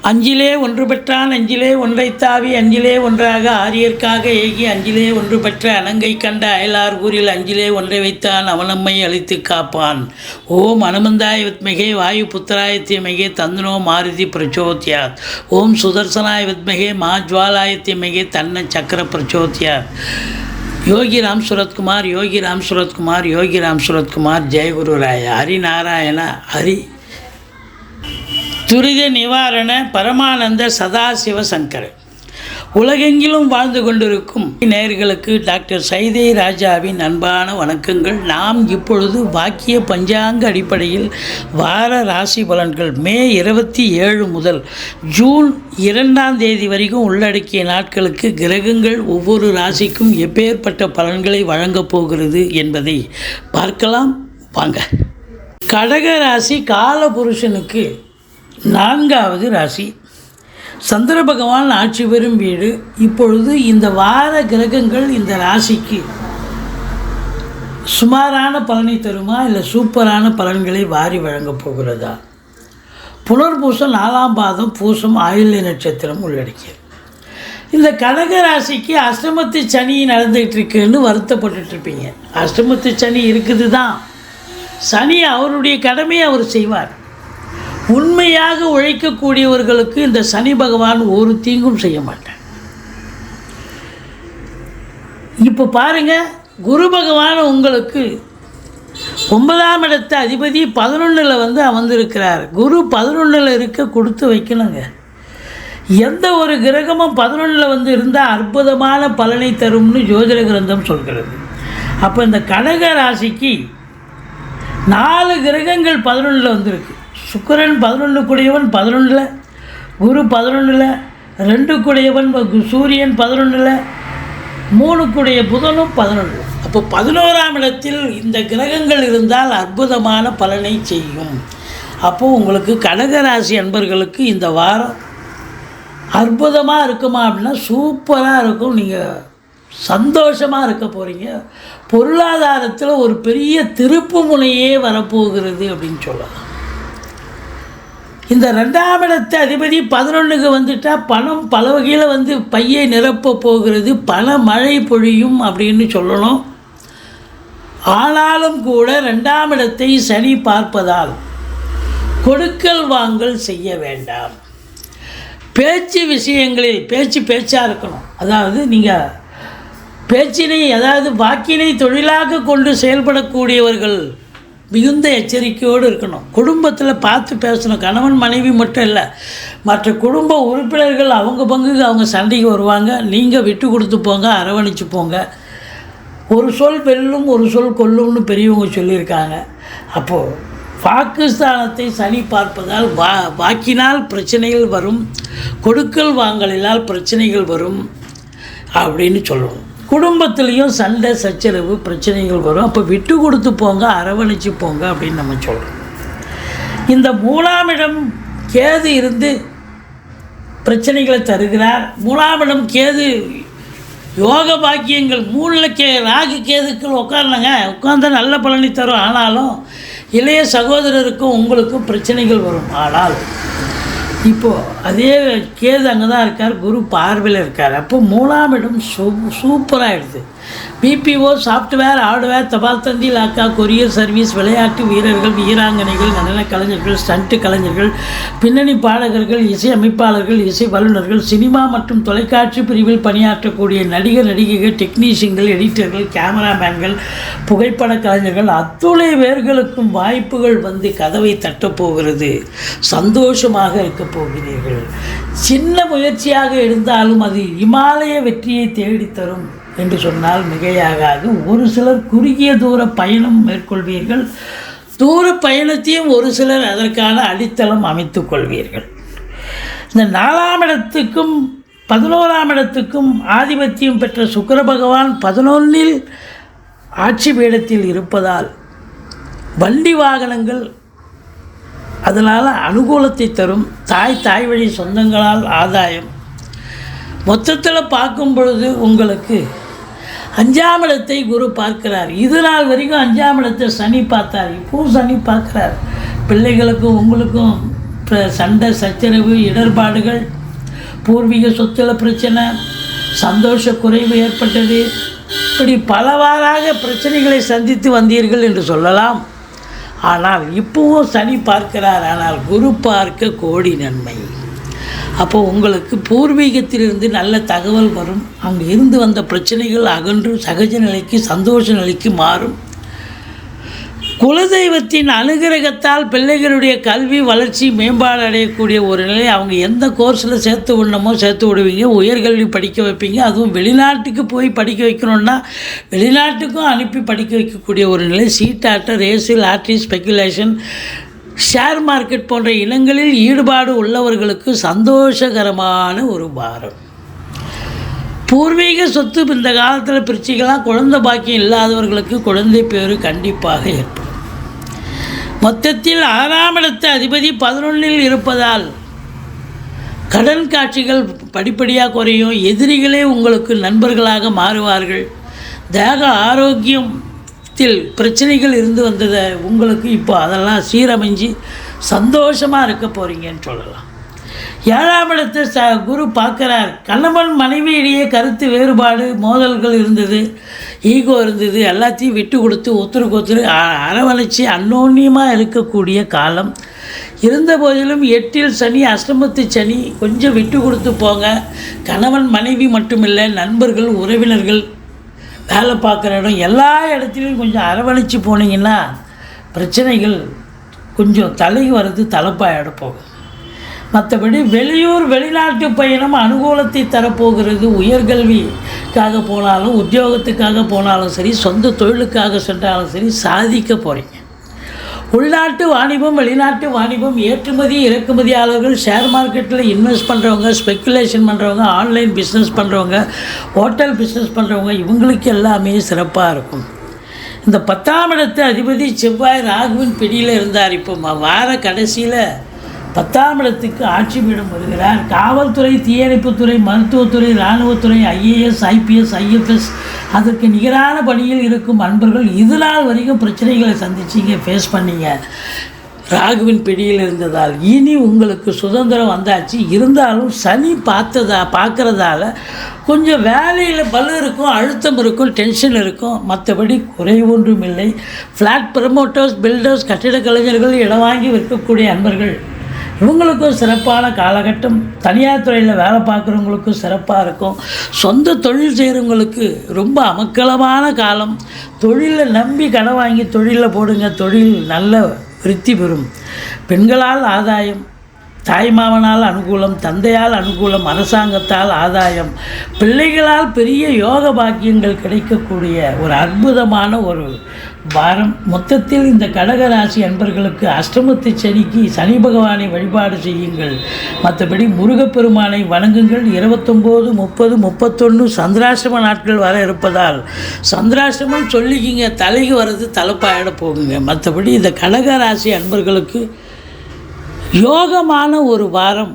அஞ்சிலே ஒன்று பெற்றான் அஞ்சிலே ஒன்றைத்தாவி அஞ்சிலே ஒன்றாக ஆரியர்க்காக ஏகி அஞ்சிலே ஒன்று பெற்ற அனங்கை கண்ட அயலார் ஊரில் அஞ்சிலே ஒன்றை வைத்தான் அவனம்மை அழித்து காப்பான். ஓம் அனுமந்தாய வித்மகே வாயு புத்திராய தீமகே தந்தனோ மாருதி பிரச்சோத்யாத். ஓம் சுதர்சனாய வித்மகே மாஜ்வாலாய தீமகே தன்ன சக்கர பிரச்சோத்யாத். யோகி ராம் சுரத்குமார் யோகி ராம் சுரத்குமார் யோகி ராம் சுரத்குமார் ஜெயகுரு ராய ஹரிநாராயண ஹரி துரித நிவாரண பரமானந்த சதாசிவ சங்கர். உலகெங்கிலும் வாழ்ந்து கொண்டிருக்கும் நேயர்களுக்கு டாக்டர் சைதை ராஜாவின் அன்பான வணக்கங்கள். நாம் இப்பொழுது வாக்கிய பஞ்சாங்க அடிப்படையில் வார ராசி பலன்கள் மே 27 முதல் ஜூன் 2 வரைக்கும் உள்ளடக்கிய நாட்களுக்கு கிரகங்கள் ஒவ்வொரு ராசிக்கும் எப்பேற்பட்ட பலன்களை வழங்கப் போகிறது என்பதை பார்க்கலாம் வாங்க. கடக ராசி காலபுருஷனுக்கு 4வது ராசி. சந்திர பகவான் ஆட்சி பெறும் வீடு. இப்பொழுது இந்த வார கிரகங்கள் இந்த ராசிக்கு சுமாரான பலனை தருமா இல்லை சூப்பரான பலன்களை வாரி வழங்கப் போகிறதா? புனர்பூசம் 4ஆம் பாதம் பூசம் ஆயில்ய நட்சத்திரம் உள்ளடக்கியது. இந்த கடக ராசிக்கு அஷ்டமத்து சனி நடந்துகிட்டு இருக்குன்னு வருத்தப்பட்டுருப்பீங்க. அஷ்டமத்து சனி இருக்குது தான். சனி அவருடைய கடமையை அவர் செய்வார். உண்மையாக உழைக்கக்கூடியவர்களுக்கு இந்த சனி பகவான் ஒரு தீங்கும் செய்ய மாட்டார். இப்போ பாருங்கள், குரு பகவான் உங்களுக்கு 9ஆம் இடத்த அதிபதி 11ல் அமர்ந்திருக்கிறார். குரு 11ல் இருக்க கொடுத்து வைக்கணுங்க. எந்த ஒரு கிரகமும் 11ல் இருந்தால் அற்புதமான பலனை தரும்னு ஜோதிட கிரந்தம் சொல்கிறது. அப்போ இந்த கடக ராசிக்கு 4 கிரகங்கள் 11ல் வந்திருக்கு. சுக்கிரன் 11 கூடியவன் 11ல், குரு 11ல், 2 கூடியவன் சூரியன் 11ல், 3 கூடிய புதனும் 11. அப்போ 11ஆம் இடத்தில் இந்த கிரகங்கள் இருந்தால் அற்புதமான பலனை செய்யும். அப்போது உங்களுக்கு கடகராசி அன்பர்களுக்கு இந்த வாரம் அற்புதமாக இருக்குமா அப்படின்னா சூப்பராக இருக்கும். நீங்கள் சந்தோஷமாக இருக்க போகிறீங்க. பொருளாதாரத்தில் ஒரு பெரிய திருப்பு முனையே வரப்போகிறது அப்படின்னு சொல்லலாம். இந்த 2ஆம் இடத்து அதிபதி 11க்கு வந்துட்டால் பணம் பல வகையில் பையை நிரப்ப போகிறது. பண மழை பொழியும் அப்படின்னு சொல்லணும். ஆனாலும் கூட 2ஆம் இடத்தை சனி பார்ப்பதால் கொடுக்கல் வாங்கல் செய்ய வேண்டாம். பேச்சு விஷயங்களில் பேச்சாக இருக்கணும். அதாவது நீங்கள் பேச்சினை வாக்கினை தொழிலாக கொண்டு செயல்படக்கூடியவர்கள் மிகுந்த எச்சரிக்கையோடு இருக்கணும். குடும்பத்தில் பார்த்து பேசணும். கணவன் மனைவி மட்டும் இல்லை, மற்ற குடும்ப உறுப்பினர்கள் அவங்க பங்குக்கு அவங்க சண்டைக்கு வருவாங்க. நீங்கள் விட்டு கொடுத்து போங்க, அரவணைச்சு போங்க. ஒரு சொல் வெல்லும் ஒரு சொல் கொல்லும்னு பெரியவங்க சொல்லியிருக்காங்க. அப்போது பாகிஸ்தானத்தை சனி பார்ப்பதால் வாக்கினால் பிரச்சனைகள் வரும், கொடுக்கல் வாங்கலினால் பிரச்சனைகள் வரும் அப்படின்னு சொல்லுவோம். குடும்பத்துலேயும் சண்டை சச்சரவு பிரச்சனைகள் வரும். அப்போ விட்டு கொடுத்து போங்க, அரவணைச்சு போங்க அப்படின்னு நம்ம சொல்கிறோம். இந்த 3ஆம் இடம் கேது இருந்து பிரச்சனைகளை தருகிறார். 3ஆம் இடம் கேது யோக பாக்கியங்கள் 3ல் ராகு கேதுக்கள் உட்கார்ந்தால் நல்ல பலனை தரும். ஆனாலும் இளைய சகோதரருக்கும் உங்களுக்கும் பிரச்சனைகள் வரும். ஆனால் இப்போது அதே கேது அங்கே தான் இருக்கார், குரு பார்வையில் இருக்கார். அப்போ 3ஆம் இடம் சூப்பராகிடுது. பிபிஓ, சாஃப்ட்வேர், ஹார்ட்வேர், தபால் தந்தி, லாக்கா, கொரியர் சர்வீஸ், விளையாட்டு வீரர்கள், வீராங்கனைகள், நடன கலைஞர்கள், ஸ்டண்ட் கலைஞர்கள், பின்னணி பாடகர்கள், இசை அமைப்பாளர்கள், இசை வல்லுநர்கள், சினிமா மற்றும் தொலைக்காட்சி பிரிவில் பணியாற்றக்கூடிய நடிகர் நடிகைகள், டெக்னீஷியன்கள், எடிட்டர்கள், கேமராமேன்கள், புகைப்பட கலைஞர்கள் அத்துணை பேர்களுக்கும் வாய்ப்புகள் கதவை தட்டப்போகிறது. சந்தோஷமாக இருக்க போகிறீர்கள். சின்ன முயற்சியாக இருந்தாலும் அது இமாலய வெற்றியை தேடித்தரும் என்று சொன்னால் மிகையாகாது. ஒரு சிலர் குறுகிய தூர பயணம் மேற்கொள்வீர்கள். தூர பயணத்தையும் ஒரு சிலர் அதற்கான அடித்தளம் அமைத்து கொள்வீர்கள். இந்த 4ஆம் இடத்துக்கும் 11ஆம் இடத்துக்கும் ஆதிபத்தியம் பெற்ற சுக்கிர பகவான் 11ல் ஆட்சி பீடத்தில் இருப்பதால் வண்டி வாகனங்கள் அதனால் அனுகூலத்தை தரும். தாய் வழி சொந்தங்களால் ஆதாயம். மொத்தத்தில் பார்க்கும் பொழுது உங்களுக்கு 5ஆம் இடத்தை குரு பார்க்கிறார். இது நாள் வரைக்கும் 5ஆம் இடத்தை சனி பார்த்தார். இப்போவும் சனி பார்க்குறார். பிள்ளைகளுக்கும் உங்களுக்கும் சண்டை சச்சரவு இடர்பாடுகள், பூர்வீக சொத்துல பிரச்சனை, சந்தோஷ குறைவு ஏற்பட்டது, இப்படி பலவாறாக பிரச்சனைகளை சந்தித்து வந்தீர்கள் என்று சொல்லலாம். ஆனால் இப்போவும் சனி பார்க்கிறார், ஆனால் குரு பார்க்க கோடி நன்மை. அப்போ உங்களுக்கு பூர்வீகத்திலிருந்து நல்ல தகவல் வரும். அங்கே இருந்து வந்த பிரச்சனைகள் அகன்று சகஜ நிலைக்கு சந்தோஷ நிலைக்கு மாறும். குலதெய்வத்தின் அனுகிரகத்தால் பிள்ளைகளுடைய கல்வி வளர்ச்சி மேம்பாடு அடையக்கூடிய ஒரு நிலை. அவங்க எந்த கோர்ஸில் சேர்த்து விடணுமோ சேர்த்து விடுவீங்க. உயர்கல்வி படிக்க வைப்பீங்க. அதுவும் வெளிநாட்டுக்கு போய் படிக்க வைக்கணுன்னா வெளிநாட்டுக்கும் அனுப்பி படிக்க வைக்கக்கூடிய ஒரு நிலை. சீட்டாட்ட, race, lottery, speculation, share market போன்ற இனங்களில் ஈடுபாடு உள்ளவர்களுக்கு சந்தோஷகரமான ஒரு வாரம். பூர்வீக சொத்து இந்த காலத்தில் பிரிச்சிக்கலாம். குழந்தை பாக்கியம் இல்லாதவர்களுக்கு குழந்தை பேரு கண்டிப்பாக ஏற்படும். மொத்தத்தில் 6ஆம் இடத்து அதிபதி 11இல் இருப்பதால் கடன் காட்சிகள் படிப்படியாக குறையும். எதிரிகளே உங்களுக்கு நண்பர்களாக மாறுவார்கள். தேக ஆரோக்கியத்தில் பிரச்சனைகள் இருந்து வந்ததை உங்களுக்கு இப்போ அதெல்லாம் சீரமைஞ்சு சந்தோஷமாக இருக்க போகிறீங்கன்னு சொல்லலாம். 7ஆம் இடத்தை குரு பார்க்குறார். கணவன் மனைவியிடையே கருத்து வேறுபாடு, மோதல்கள் இருந்தது, ஈகோ இருந்தது. எல்லாத்தையும் விட்டு கொடுத்து ஒருத்தருக்கு ஒருத்தர் அரவணைச்சி அன்னோன்யமாக இருக்கக்கூடிய காலம். இருந்த போதிலும் 8இல் சனி, அஷ்டமத்து சனி, கொஞ்சம் விட்டு கொடுத்து போங்க. கணவன் மனைவி மட்டுமில்லை, நண்பர்கள், உறவினர்கள், வேலை பார்க்குற இடம், எல்லா இடத்துலையும் கொஞ்சம் அரவணைச்சி போனீங்கன்னா பிரச்சனைகள் கொஞ்சம் தலைக்கு வர்றது தலைப்பாயிட போகும். மற்றபடி வெளியூர் வெளிநாட்டு பயணம் அனுகூலத்தை தரப்போகிறது. உயர்கல்விக்காக போனாலும், உத்தியோகத்துக்காக போனாலும் சரி, சொந்த தொழிலுக்காக சென்றாலும் சரி, சாதிக்க போகிறீங்க. உள்நாட்டு வாணிபம், வெளிநாட்டு வாணிபம், ஏற்றுமதி இறக்குமதியாளர்கள், ஷேர் மார்க்கெட்டில் இன்வெஸ்ட் பண்ணுறவங்க, ஸ்பெக்குலேஷன் பண்ணுறவங்க, ஆன்லைன் பிஸ்னஸ் பண்ணுறவங்க, ஹோட்டல் பிஸ்னஸ் பண்ணுறவங்க, இவங்களுக்கு எல்லாமே சிறப்பாக இருக்கும். இந்த 10ஆம் இடத்து அதிபதி செவ்வாய் ராகுவின் பிடியில் இருந்தார். இப்போ வார கடைசியில் 10ஆம் இடத்துக்கு ஆட்சி பீடம் வருகிறார். காவல்துறை, தீயணைப்புத்துறை, மருத்துவத்துறை, இராணுவத்துறை, IAS, IPS, IFS அதற்கு நிகரான பணியில் இருக்கும் அன்பர்கள் இது நாள் வரைக்கும் பிரச்சனைகளை சந்திச்சிங்க, ஃபேஸ் பண்ணிங்க. ராகுவின் பிடியில் இருந்ததால் இனி உங்களுக்கு சுதந்திரம் வந்தாச்சு. இருந்தாலும் சனி பார்க்குறதால கொஞ்சம் வேலையில் பலு இருக்கும், அழுத்தம் இருக்கும், டென்ஷன் இருக்கும். மற்றபடி குறை ஒன்றும் இல்லை. ஃப்ளாட் ப்ரமோட்டர்ஸ், பில்டர்ஸ், கட்டிட கலைஞர்கள், இடம் வாங்கி விற்கக்கூடிய அன்பர்கள், இவங்களுக்கும் சிறப்பான காலகட்டம். தனியார் துறையில் வேலை பார்க்குறவங்களுக்கும் சிறப்பாக இருக்கும். சொந்த தொழில் செய்கிறவங்களுக்கு ரொம்ப அமக்கலமான காலம். தொழிலை நம்பி கடன் வாங்கி தொழிலில் போடுங்க. தொழில் நல்ல விருத்தி பெறும். பெண்களால் ஆதாயம், தாய்மாமனால் அனுகூலம், தந்தையால் அனுகூலம், அரசாங்கத்தால் ஆதாயம், பிள்ளைகளால் பெரிய யோக பாக்கியங்கள் கிடைக்கக்கூடிய ஒரு அற்புதமான ஒரு வாரம். மொத்தத்தில் இந்த கடகராசி அன்பர்களுக்கு அஷ்டமத்து சனிக்கு சனி பகவானை வழிபாடு செய்யுங்கள். மற்றபடி முருகப்பெருமானை வணங்குங்கள். 29, 30, 31 சந்திராசிரம நாட்கள் வர இருப்பதால் சந்திராசிரமம் சொல்லிக்கிங்க, தலைக்கு வர்றது தலைப்பாயிட போகுங்க. மற்றபடி இந்த கடகராசி அன்பர்களுக்கு யோகமான ஒரு வாரம்